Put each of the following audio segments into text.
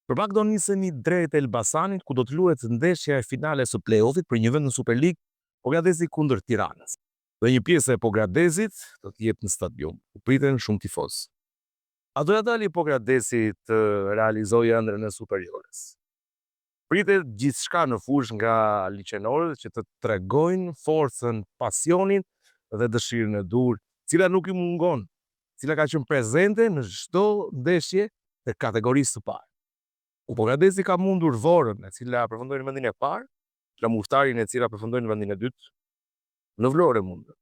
Për pak do nisemi drejt Elbasanit, ku do të luhet ndeshja e finale së play-offit për një vend në Super League, Pogradeci kundër Tiranës. Dhe një pjesë e Pogradecit do të jetë në stadium, ku priten shumë tifozë. A doja dali Pogradeci të realizojë ëndrrën e superiores. Pritet gjithçka në fushë nga liçenorët që të tregojnë forcën, pasionin dhe dëshirën e dur, cila nuk i mungon, cila ka qenë prezente në çdo ndeshje të kategorisë së parë. Pogradeci ka mundur Vorën, e cila përfundoi në vendin e parë, Flamurtarin, e cila përfundoi në vendin e dytë, në Vlorë mundën.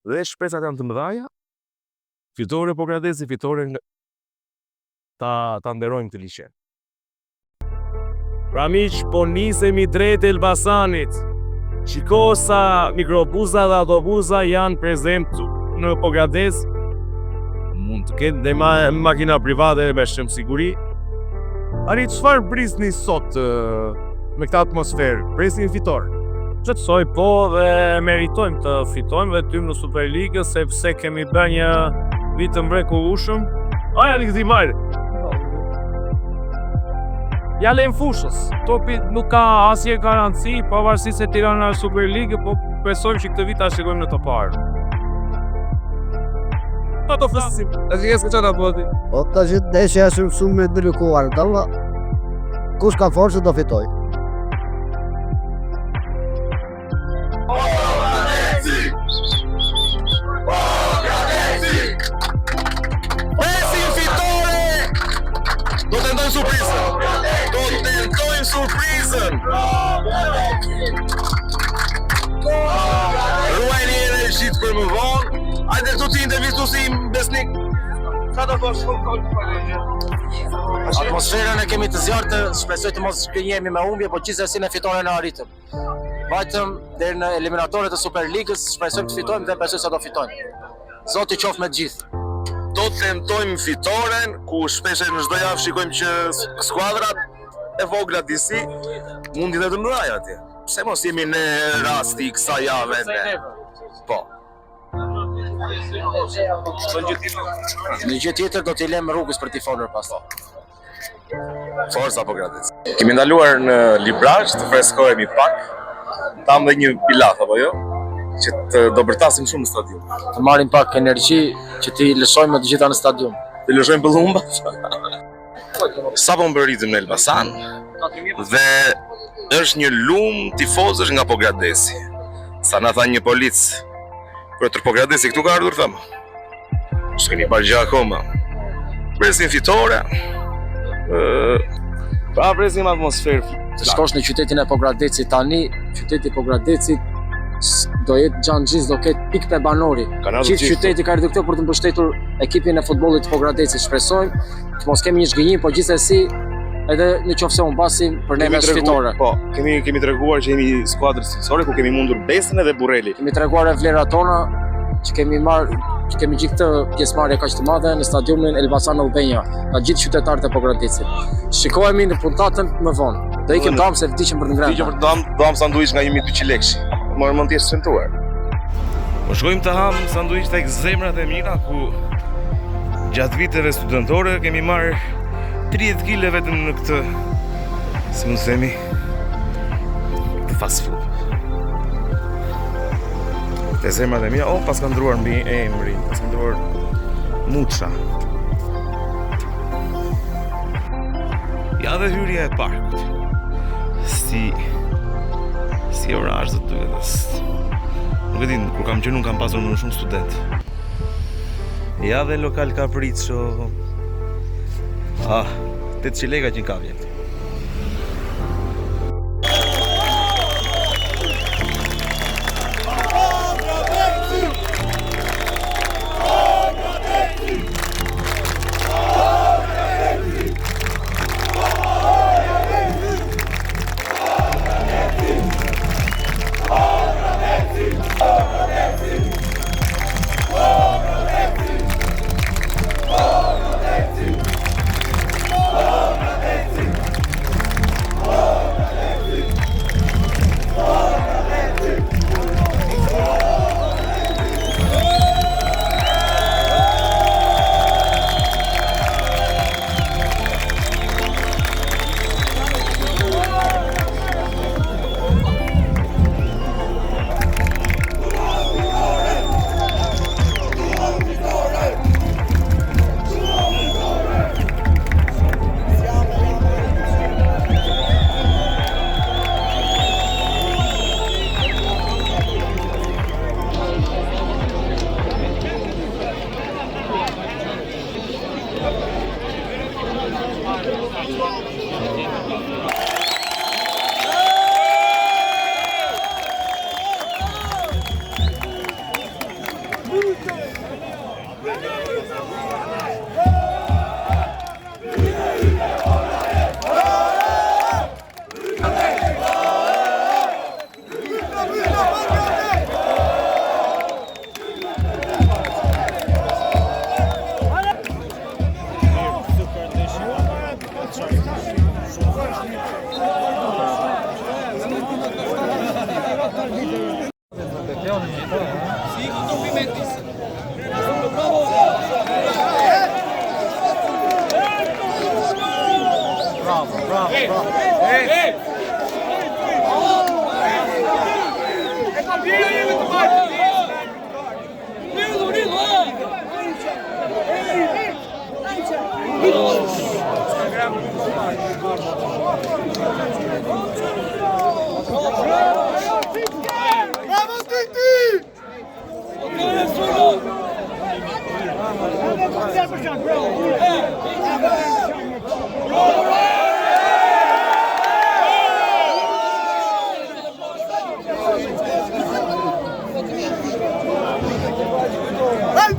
Dhe shpresat janë të mëdha. Fitore Pogradeci, fitore nga ta nderojmë të liçen. Pra miq, po nisemi drejt Elbasanit. Shiko sa mikrobusa dhe autobusa janë prezent në Pogradec. Mund të ketë dhe makina private me shumë siguri. Ari, çfarë prisni sot me këtë atmosferë? Presin fitor? Qëtësoj po dhe meritojmë të fitojmë dhe tym në Superligë, sepse kemi bërë një vit të mrekullueshëm. Aja një këti marrë. Ja lejmë fushës. Topi nuk ka asnjë garanci, pavarësisht se Tirana është Superligë, po besojmë që këtë vit ta shikojmë në të parë. Ato flasim. Jesë çfarë bëti? Po tash ndeshja është shumë me ndrykuar, dalla. Kush ka forcë do fitoj. Presim fitore! Do tentojmë surprizën! Ruajni energjitë për më vonë. Hajde këtu ti intervistusim Besnik. Sa do thosh Atmosferën e kemi të zjartë, shpresoj të mos gënjemi me humbje, po gjithsesi në fitoren e arritëm. Vajtëm deri në eliminatorët e Superligës, shpresojmë të fitojmë dhe besoj se do fitojmë. Zoti qoftë me të gjithë. Do të tentojmë fitoren, ku shpesh në çdo javë shikojmë që skuadrat e vogla disi mundi të mëdha atje. Pse mos jemi në rasti kësaj jave ne? Po. Në gjë tjetër do t'i lëmë rrugës për tifonër pastaj. Forca Pogradeci. Kemi ndaluar në librazh të freskohemi pak. Tam dhe një pilat apo jo? Që të do bërtasim shumë në stadium. Të marrim pak energji që t'i lëshojmë të gjitha në stadium. Të lëshojmë pëllumba. Sa po mbërritim në Elbasan dhe është një lumë tifozësh nga Pogradeci. Sa na tha një polic për të Pogradeci këtu ka ardhur thëmë. S'keni parë gjë akoma. Presim fitore. Pa presim atmosferë. Të shkosh në qytetin e Pogradecit tani, qyteti i Pogradecit do jetë xhanxhiz, do ketë pikë pe banori. Gjithë qyteti ka ardhur këtu për të mbështetur ekipin e futbollit të Pogradecit. Shpresojmë të mos kemi një zhgënjim, por gjithsesi edhe në qoftë se humbasim për ne është fitore. Po, kemi treguar që jemi skuadrë cilësore, ku kemi mundur Besën edhe Burreli. Kemi treguar vlerat tona që kemi gjithë këtë pjesëmarrje kaq të madhe në stadiumin Elbasan Albania, nga gjithë qytetarët e Pogradecit. Shikohemi në puntatën më vonë. Do ikim dam se vdiqem për të ngrënë. Vdiqem për të dam sanduiç nga 1200 lekësh. Morëm mund të jesh centruar. Po shkojmë të ham sanduiç tek Zemrat e Mira, ku gjatë viteve studentore kemi marrë 30 kg vetëm në këtë, si mund të themi, këtë fast food. Te Zemrat e Mira, pas ka ndruar mbi emrin, pas ka ndruar Muça. Ja dhe hyrja e parkut. Si orash do të duhet. Nuk e di, kur kam qenë, nuk kam pasur më shumë student. Ja dhe lokal Capriccio. 800 lekë që në kavje.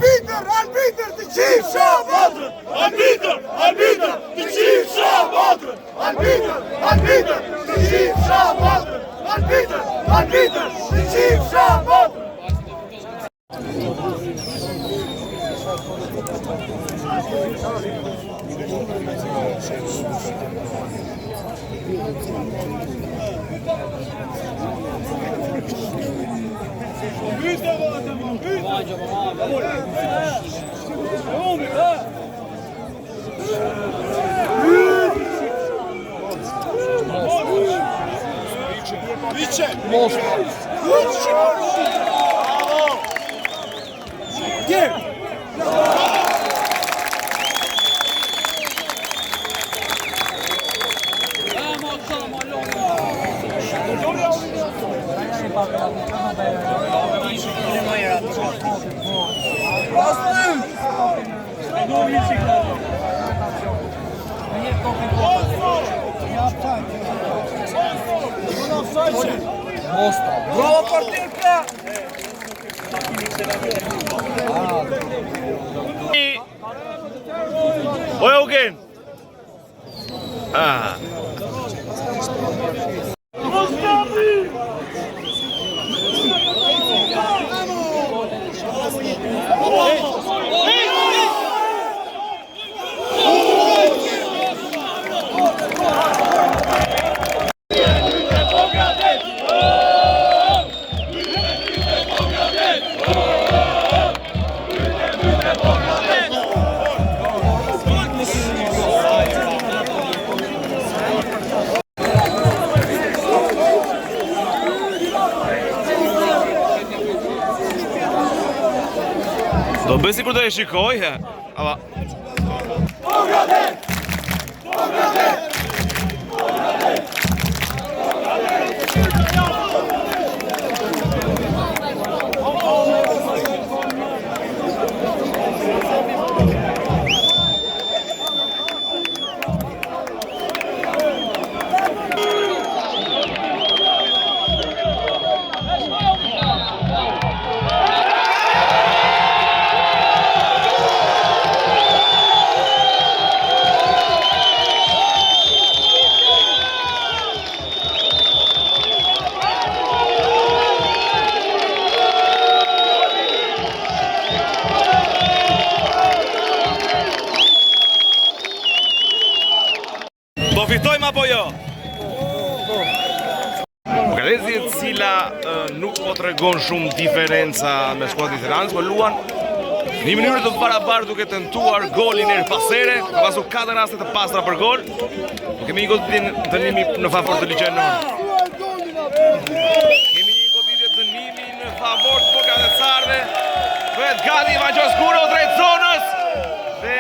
Arbiter të qifë shabatrën! Arbiter të qifë shabatrën! Arbiter të qifë shabatrën! Arbiter të qifë shabatrën! Bravo partita! O Eugen! Do bësi kur do e shikoj, ama... Do fitojmë apo jo? Progradeci e cila nuk po tregon shumë diferenca me skuadrën e Tiranës, po luan në një mënyrë të barabartë duke tentuar golin her pas here, ka pasur 4 raste të pastra për gol. Ne kemi një goditje dënimi në favor të Ligjënor. Kemi një goditje dënimi në favor të Progradecëve. Bëhet gati Vajos Guro drejt zonës dhe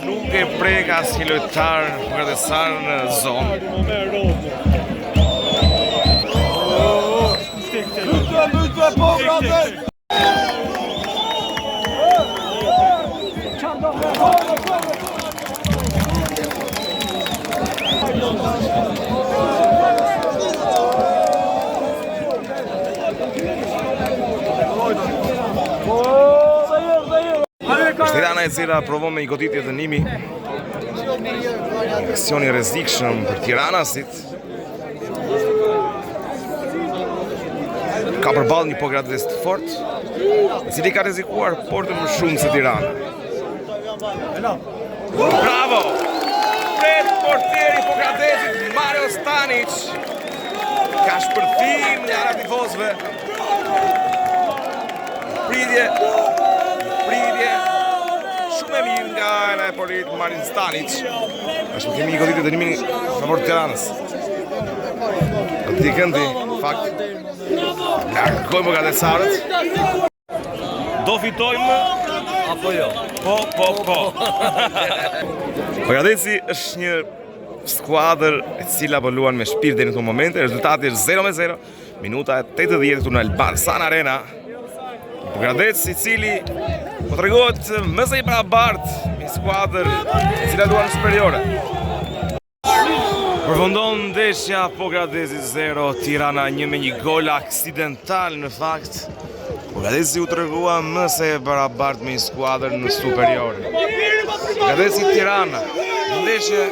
nuk e prek asnjë lojtar Progradecëar në zonë. cila provon me një goditje dënimi. Aksioni i rrezikshëm për Tiranasit. Ka përballë një Pogradec të fortë, i cili ka rrezikuar portën më shumë se Tirana. Bravo! Pret portieri Pogradecit Mario Stanic. Ka shpërthim nga ana tifozëve. Pritje. Shumë e mirë nga ana e portierit Marin Stanic. Ashtu kemi një goditje dënimi favor Tiranës. Ti këndi, fakt. Largojmë Pogradectarët. Do fitojmë apo jo? Po. Pogradeci është një skuadër e cila po luan me shpirt deri në këtë moment. Rezultati është 0-0. Minuta e 80 këtu në Elbasan Arena. Pogradec i cili po tregohet më së i barabartë me skuadër e cila luan superiore. Përfundon ndeshja Pogradeci 0, Tirana 1-1 gol aksidental në fakt. Pogradeci u tregua më së i barabartë me një skuadër në superiore. Pogradeci Tirana, ndeshje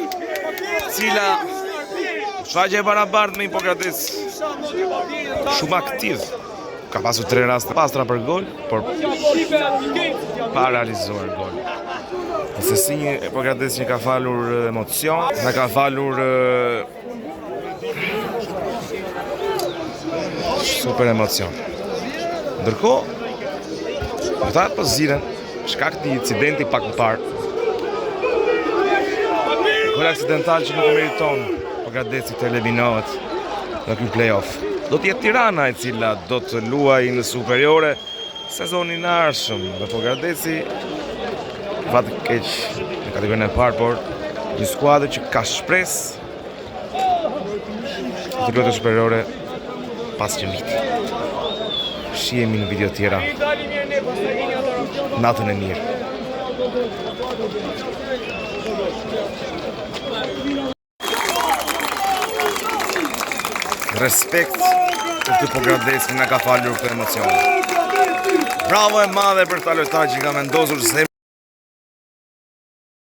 cila shfaqje e barabartë me një Pogradec shumë aktiv. Ka pasur 3 raste pastra për gol, por pa realizuar gol. Se si një Pogradec që ka falur emocion, na ka falur super emocion. Ndërkohë, ata po ziren shkak të incidenti pak më parë. Gol aksidental që nuk e meriton Pogradeci të eliminohet në ky play-off. Do të jetë Tirana e cila do të luajë në superiore sezonin e ardhshëm. Dhe Pogradeci fatë keq në kategorinë e parë, por një skuadër që ka shpresë të luajë superiore pas qëmit. Shihemi në video tjera. Natën e mirë. Respekt për të Pogradeci nga ka falur këtë emocion. Bravo e madhe për ta lojtar që ka vendosur zemrën